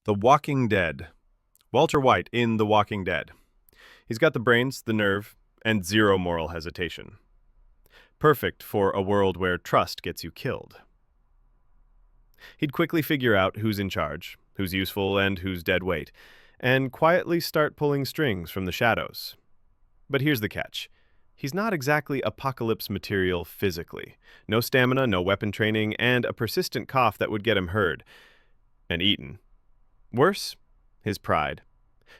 The Walking Dead. Walter White in The Walking Dead. He's got the brains, the nerve, and zero moral hesitation. Perfect for a world where trust gets you killed. He'd quickly figure out who's in charge, who's useful, and who's dead weight, and quietly start pulling strings from the shadows. But here's the catch. He's not exactly apocalypse material physically. No stamina, no weapon training, and a persistent cough that would get him heard and eaten. Worse, his pride.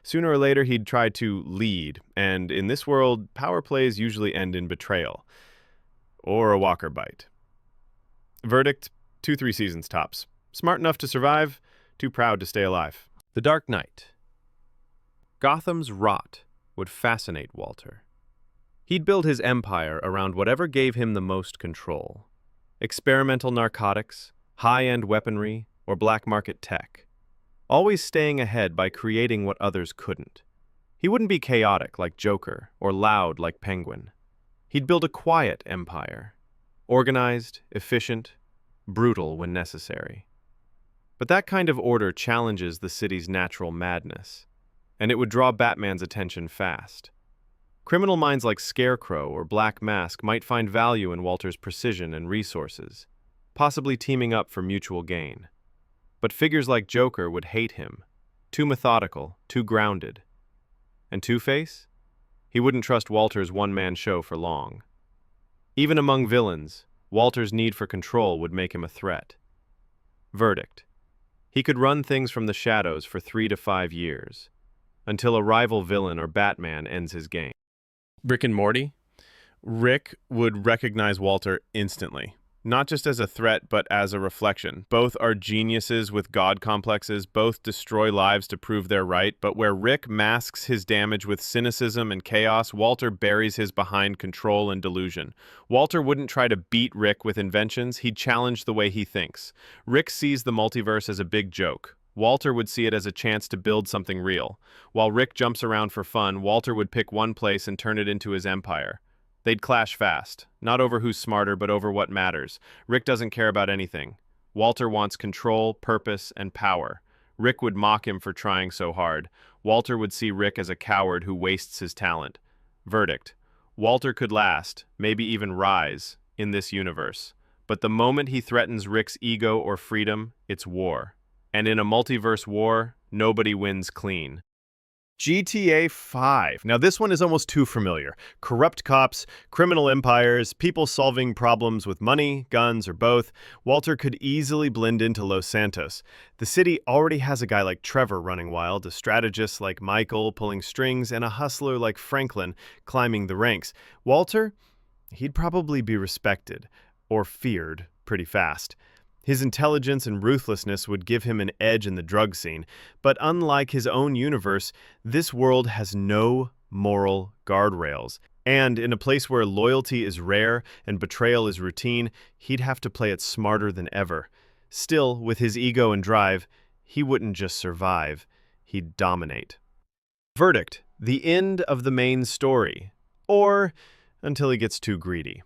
Sooner or later, he'd try to lead, and in this world, power plays usually end in betrayal. Or a walker bite. Verdict, 2-3 seasons tops. Smart enough to survive, too proud to stay alive. The Dark Knight. Gotham's rot would fascinate Walter. He'd build his empire around whatever gave him the most control. Experimental narcotics, high-end weaponry, or black market tech. Always staying ahead by creating what others couldn't. He wouldn't be chaotic like Joker or loud like Penguin. He'd build a quiet empire. Organized, efficient, brutal when necessary. But that kind of order challenges the city's natural madness, and it would draw Batman's attention fast. Criminal minds like Scarecrow or Black Mask might find value in Walter's precision and resources, possibly teaming up for mutual gain. But figures like Joker would hate him. Too methodical, too grounded. And Two-Face? He wouldn't trust Walter's one-man show for long. Even among villains, Walter's need for control would make him a threat. Verdict. He could run things from the shadows for 3 to 5 years, until a rival villain or Batman ends his game. Rick and Morty? Rick would recognize Walter instantly. Not just as a threat, but as a reflection. Both are geniuses with god complexes, both destroy lives to prove they're right, but where Rick masks his damage with cynicism and chaos, Walter buries his behind control and delusion. Walter wouldn't try to beat Rick with inventions, he'd challenge the way he thinks. Rick sees the multiverse as a big joke. Walter would see it as a chance to build something real. While Rick jumps around for fun, Walter would pick one place and turn it into his empire. They'd clash fast, not over who's smarter, but over what matters. Rick doesn't care about anything. Walter wants control, purpose, and power. Rick would mock him for trying so hard. Walter would see Rick as a coward who wastes his talent. Verdict. Walter could last, maybe even rise, in this universe. But the moment he threatens Rick's ego or freedom, it's war. And in a multiverse war, nobody wins clean. GTA 5. Now this one is almost too familiar. Corrupt cops, criminal empires, people solving problems with money, guns, or both. Walter could easily blend into Los Santos. The city already has a guy like Trevor running wild, a strategist like Michael pulling strings, and a hustler like Franklin climbing the ranks. Walter, he'd probably be respected, or feared, pretty fast. His intelligence and ruthlessness would give him an edge in the drug scene, but unlike his own universe, this world has no moral guardrails. And in a place where loyalty is rare and betrayal is routine, he'd have to play it smarter than ever. Still, with his ego and drive, he wouldn't just survive, he'd dominate. Verdict: the end of the main story. Or until he gets too greedy.